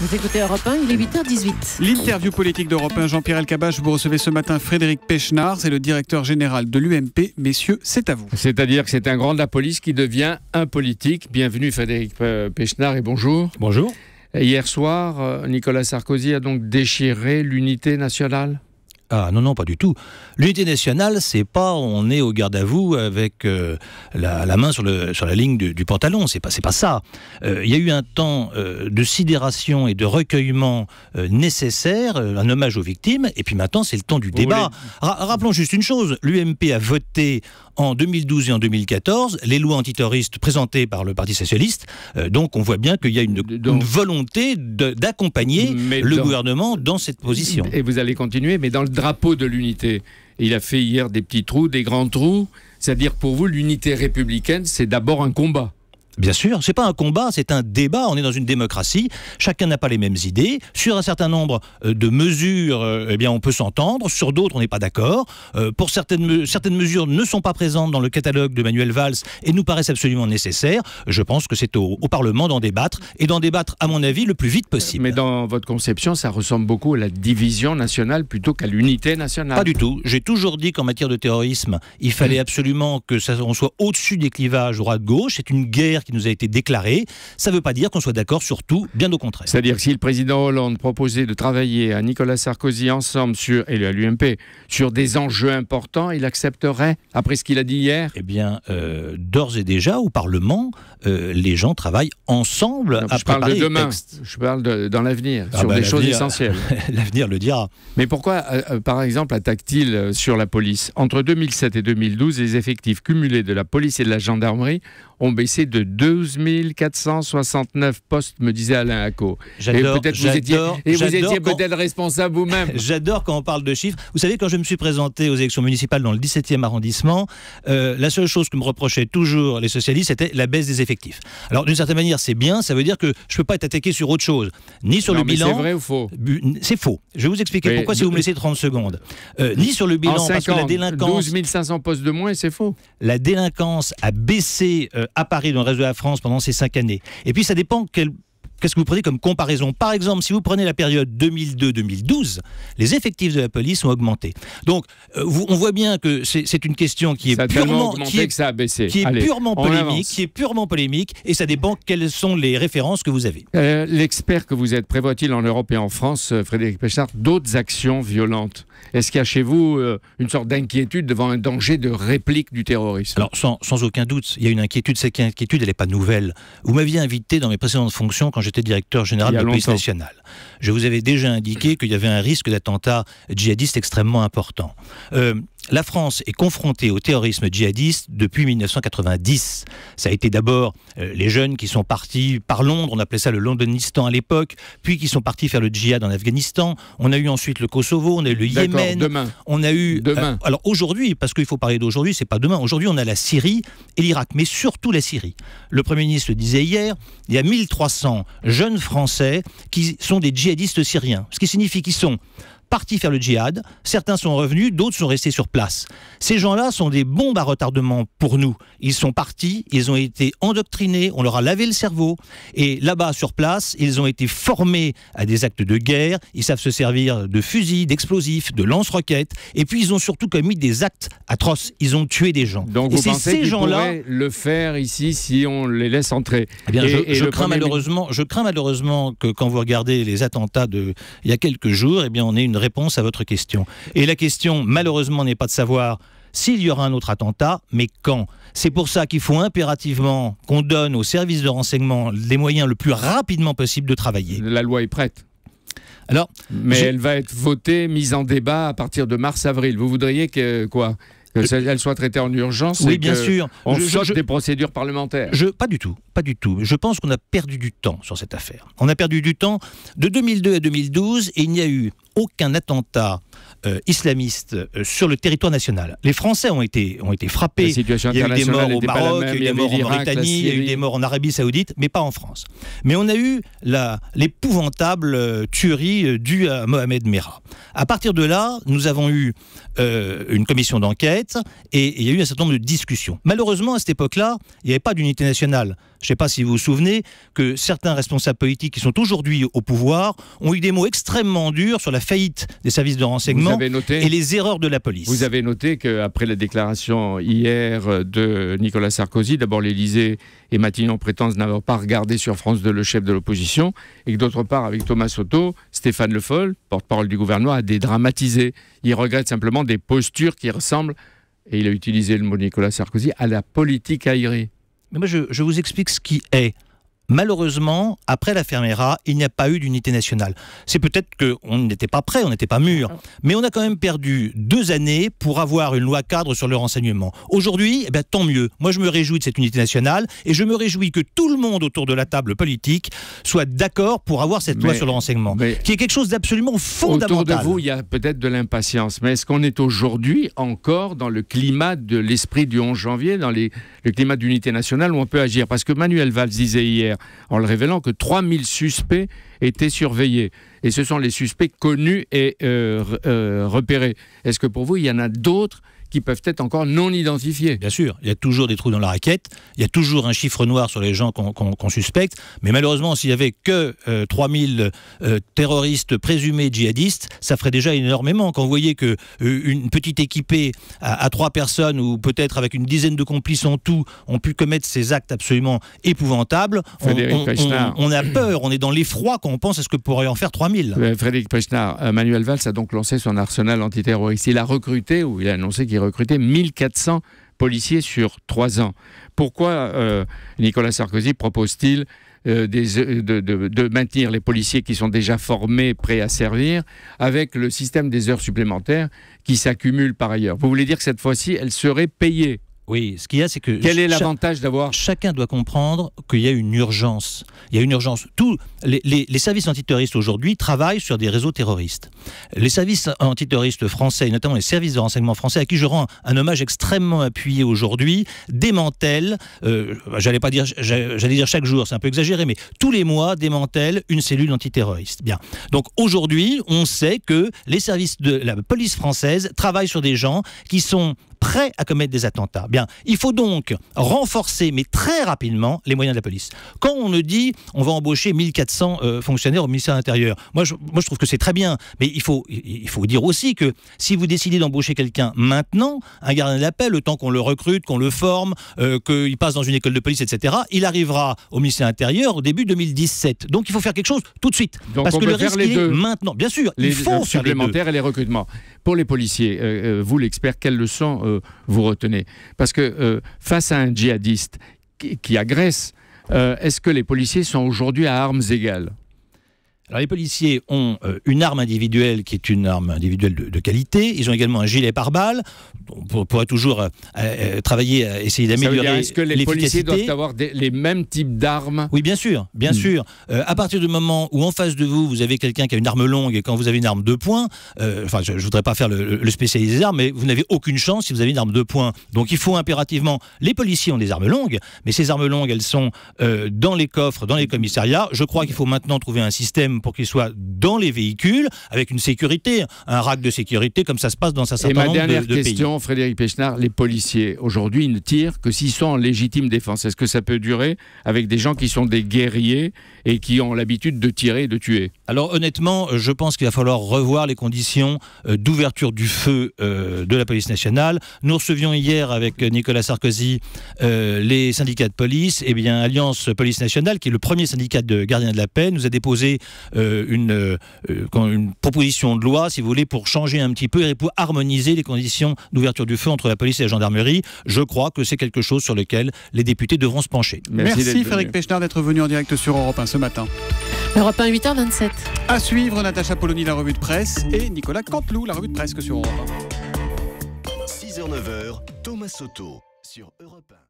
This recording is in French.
Vous écoutez Europe 1, il est 8h18. L'interview politique d'Europe 1, Jean-Pierre Elkabbach, vous recevez ce matin Frédéric Pechnard, c'est le directeur général de l'UMP. Messieurs, c'est à vous. C'est-à-dire que c'est un grand de la police qui devient un politique. Bienvenue Frédéric Pechnard et bonjour. Bonjour. Hier soir, Nicolas Sarkozy a donc déchiré l'unité nationale ? Ah non, pas du tout. L'unité nationale, c'est pas on est au garde à vous avec la main sur la ligne du pantalon, c'est pas ça. Il y a eu un temps de sidération et de recueillement nécessaire, un hommage aux victimes, et puis maintenant c'est le temps du débat. Rappelons juste une chose, l'UMP a voté en 2012 et en 2014 les lois antiterroristes présentées par le Parti Socialiste, donc on voit bien qu'il y a une volonté d'accompagner le gouvernement dans cette position. Et vous allez continuer, mais dans le drapeau de l'unité, il a fait hier des petits trous, des grands trous, c'est-à-dire pour vous l'unité républicaine c'est d'abord un combat. Bien sûr, c'est pas un combat, c'est un débat. On est dans une démocratie. Chacun n'a pas les mêmes idées. Sur un certain nombre de mesures, eh bien, on peut s'entendre. Sur d'autres, on n'est pas d'accord. Pour certaines mesures ne sont pas présentes dans le catalogue de Manuel Valls et nous paraissent absolument nécessaires. Je pense que c'est au Parlement d'en débattre et d'en débattre, à mon avis, le plus vite possible. Mais dans votre conception, ça ressemble beaucoup à la division nationale plutôt qu'à l'unité nationale. Pas du tout. J'ai toujours dit qu'en matière de terrorisme, il fallait absolument on soit au-dessus des clivages droite-gauche. C'est une guerre qui nous a été déclarée. Ça ne veut pas dire qu'on soit d'accord sur tout, bien au contraire. C'est-à-dire que si le président Hollande proposait de travailler à Nicolas Sarkozy ensemble et à l'UMP sur des enjeux importants, il accepterait, après ce qu'il a dit hier? Eh bien, d'ores et déjà, au Parlement, les gens travaillent ensemble à préparer les textes. Je parle dans l'avenir, sur des choses essentielles. L'avenir le dira. Mais pourquoi, par exemple, attaque-t-il sur la police? Entre 2007 et 2012, les effectifs cumulés de la police et de la gendarmerie ont baissé de 12 469 postes, me disait Alain Acco. Vous étiez peut-être responsable vous-même. J'adore quand on parle de chiffres. Vous savez, quand je me suis présenté aux élections municipales dans le 17e arrondissement, la seule chose que me reprochaient toujours les socialistes, c'était la baisse des effectifs. Alors, d'une certaine manière, c'est bien, ça veut dire que je ne peux pas être attaqué sur autre chose. Ni sur le bilan... c'est vrai ou faux? C'est faux. Je vais vous expliquer pourquoi si vous me laissez 30 secondes. Ni sur le bilan, parce que la délinquance... 12 500 postes de moins, c'est faux. La délinquance a baissé à Paris, dans le reste de la France, pendant ces 5 années. Et puis, ça dépend qu'est-ce que vous prenez comme comparaison. Par exemple, si vous prenez la période 2002-2012, les effectifs de la police ont augmenté. Donc, on voit bien que c'est une question qui est purement polémique, et ça dépend quelles sont les références que vous avez. L'expert que vous êtes, prévoit-il en Europe et en France, Frédéric Pechnard, d'autres actions violentes? Est-ce qu'il y a chez vous une sorte d'inquiétude devant un danger de réplique du terrorisme? Alors, sans aucun doute, il y a une inquiétude. Cette inquiétude, elle n'est pas nouvelle. Vous m'aviez invité dans mes précédentes fonctions quand j'étais directeur général de la police nationale. Je vous avais déjà indiqué qu'il y avait un risque d'attentat djihadiste extrêmement important. La France est confrontée au terrorisme djihadiste depuis 1990. Ça a été d'abord les jeunes qui sont partis par Londres, on appelait ça le Londonistan à l'époque, puis qui sont partis faire le djihad en Afghanistan. On a eu ensuite le Kosovo, on a eu le Yémen. On a eu alors aujourd'hui, parce qu'il faut parler d'aujourd'hui, c'est pas demain. Aujourd'hui, on a la Syrie et l'Irak, mais surtout la Syrie. Le Premier ministre le disait hier, il y a 1300 jeunes Français qui sont des djihadistes syriens, ce qui signifie qu'ils sont partis faire le djihad, certains sont revenus, d'autres sont restés sur place. Ces gens-là sont des bombes à retardement pour nous. Ils sont partis, ils ont été endoctrinés, on leur a lavé le cerveau, et là-bas, sur place, ils ont été formés à des actes de guerre, ils savent se servir de fusils, d'explosifs, de lance-roquettes, et puis ils ont surtout commis des actes atroces. Ils ont tué des gens. Donc vous pensez qu'ils pourraient le faire ici si on les laisse entrer? Eh bien, je crains malheureusement que quand vous regardez les attentats il y a quelques jours, eh bien, on ait une réponse à votre question. Et la question, malheureusement, n'est pas de savoir s'il y aura un autre attentat, mais quand. C'est pour ça qu'il faut impérativement qu'on donne aux services de renseignement les moyens le plus rapidement possible de travailler. La loi est prête. Alors, mais elle va être votée, mise en débat à partir de mars-avril. Vous voudriez qu'elle soit traitée en urgence? Oui, bien sûr. On saute des procédures parlementaires. Pas du tout. Je pense qu'on a perdu du temps sur cette affaire. On a perdu du temps de 2002 à 2012 et il n'y a eu aucun attentat islamistes sur le territoire national. Les Français ont été frappés. La situation il y a eu des morts au Maroc, même, il y a eu des morts en Mauritanie, il y a eu des morts en Arabie Saoudite, mais pas en France. Mais on a eu l'épouvantable tuerie due à Mohamed Merah. À partir de là, nous avons eu une commission d'enquête et il y a eu un certain nombre de discussions. Malheureusement, à cette époque-là, il n'y avait pas d'unité nationale. Je ne sais pas si vous vous souvenez que certains responsables politiques qui sont aujourd'hui au pouvoir ont eu des mots extrêmement durs sur la faillite des services de renseignement et les erreurs de la police. Vous avez noté qu'après la déclaration hier de Nicolas Sarkozy, d'abord l'Élysée et Matignon prétendent n'avoir pas regardé sur France 2 le chef de l'opposition, et que d'autre part, avec Thomas Soto, Stéphane Le Foll, porte-parole du gouvernement, a dédramatisé. Il regrette simplement des postures qui ressemblent, et il a utilisé le mot Nicolas Sarkozy, à la politique aérée. Mais moi, je vous explique ce qui est. Malheureusement, après l'affaire Merah, il n'y a pas eu d'unité nationale. C'est peut-être qu'on n'était pas prêt, on n'était pas mûr, mais on a quand même perdu 2 années pour avoir une loi cadre sur le renseignement. Aujourd'hui, eh bien, tant mieux. Moi, je me réjouis de cette unité nationale et je me réjouis que tout le monde autour de la table politique soit d'accord pour avoir cette loi sur le renseignement, qui est quelque chose d'absolument fondamental. Autour de vous, il y a peut-être de l'impatience, mais est-ce qu'on est aujourd'hui encore dans le climat de l'esprit du 11 janvier, dans le climat d'unité nationale où on peut agir? Parce que Manuel Valls disait hier, en le révélant, que 3000 suspects étaient surveillés. Et ce sont les suspects connus et repérés. Est-ce que pour vous, il y en a d'autres qui peuvent être encore non identifiés? Bien sûr, il y a toujours des trous dans la raquette, il y a toujours un chiffre noir sur les gens qu'on suspecte, mais malheureusement, s'il n'y avait que 3000 terroristes présumés djihadistes, ça ferait déjà énormément. Quand vous voyez qu'une petite équipée à 3 personnes, ou peut-être avec une dizaine de complices en tout, ont pu commettre ces actes absolument épouvantables, on a peur, on est dans l'effroi quand on pense à ce que pourrait en faire 3000. Frédéric Pechnard, Manuel Valls a donc lancé son arsenal antiterroriste. Il a recruté, ou il a annoncé qu'il recruté 1400 policiers sur 3 ans. Pourquoi Nicolas Sarkozy propose-t-il de maintenir les policiers qui sont déjà formés, prêts à servir, avec le système des heures supplémentaires qui s'accumulent par ailleurs? Vous voulez dire que cette fois-ci, elles seraient payées? Oui, ce qu'il y a, c'est que... Quel est l'avantage d'avoir... Chacun doit comprendre qu'il y a une urgence. Il y a une urgence. Tous les services antiterroristes aujourd'hui travaillent sur des réseaux terroristes. Les services antiterroristes français, et notamment les services de renseignement français, à qui je rends un hommage extrêmement appuyé aujourd'hui, démantèlent, j'allais dire chaque jour, c'est un peu exagéré, mais tous les mois démantèlent une cellule antiterroriste. Bien. Donc aujourd'hui, on sait que les services de la police française travaillent sur des gens qui sont prêts à commettre des attentats. Bien, il faut donc renforcer, mais très rapidement, les moyens de la police. Quand on me dit on va embaucher 1400 fonctionnaires au ministère de l'Intérieur, moi je trouve que c'est très bien, mais il faut dire aussi que si vous décidez d'embaucher quelqu'un maintenant, un gardien de la paix, le temps qu'on le recrute, qu'on le forme, qu'il passe dans une école de police, etc., il arrivera au ministère de l'Intérieur au début 2017. Donc il faut faire quelque chose tout de suite. Donc parce on que peut le risque faire les deux. Maintenant. Bien sûr, il faut faire les supplémentaires et les recrutements. Pour les policiers, vous l'expert, quelles leçons vous retenez? Parce que face à un djihadiste qui agresse, est-ce que les policiers sont aujourd'hui à armes égales? Alors les policiers ont une arme individuelle qui est une arme individuelle de qualité. Ils ont également un gilet pare-balles. On pourrait toujours travailler à essayer d'améliorer. Est-ce que les policiers doivent avoir les mêmes types d'armes? Oui, bien sûr, bien sûr. À partir du moment où en face de vous, vous avez quelqu'un qui a une arme longue et quand vous avez une arme 2 points, enfin, je voudrais pas faire le spécialiste des armes, mais vous n'avez aucune chance si vous avez une arme 2 points. Donc il faut impérativement. Les policiers ont des armes longues, mais ces armes longues, elles sont dans les coffres, dans les commissariats. Je crois qu'il faut maintenant trouver un système pour qu'ils soient dans les véhicules, avec une sécurité, un rack de sécurité, comme ça se passe dans un certain nombre de pays. Et ma dernière question, Frédéric Pechnard, les policiers, aujourd'hui, ils ne tirent que s'ils sont en légitime défense. Est-ce que ça peut durer avec des gens qui sont des guerriers et qui ont l'habitude de tirer et de tuer? Alors honnêtement, je pense qu'il va falloir revoir les conditions d'ouverture du feu de la police nationale. Nous recevions hier avec Nicolas Sarkozy les syndicats de police. Eh bien, Alliance Police Nationale, qui est le premier syndicat de gardiens de la paix, nous a déposé une proposition de loi, si vous voulez, pour changer un petit peu et pour harmoniser les conditions d'ouverture du feu entre la police et la gendarmerie. Je crois que c'est quelque chose sur lequel les députés devront se pencher. Merci Frédéric Pechnard d'être venu en direct sur Europe 1 ce matin. Europe 1, 8h27. À suivre, Natacha Polony, la revue de presse, et Nicolas Canteloup, la revue de presse sur Europe 1. 6h-9h, Thomas Soto sur Europe 1.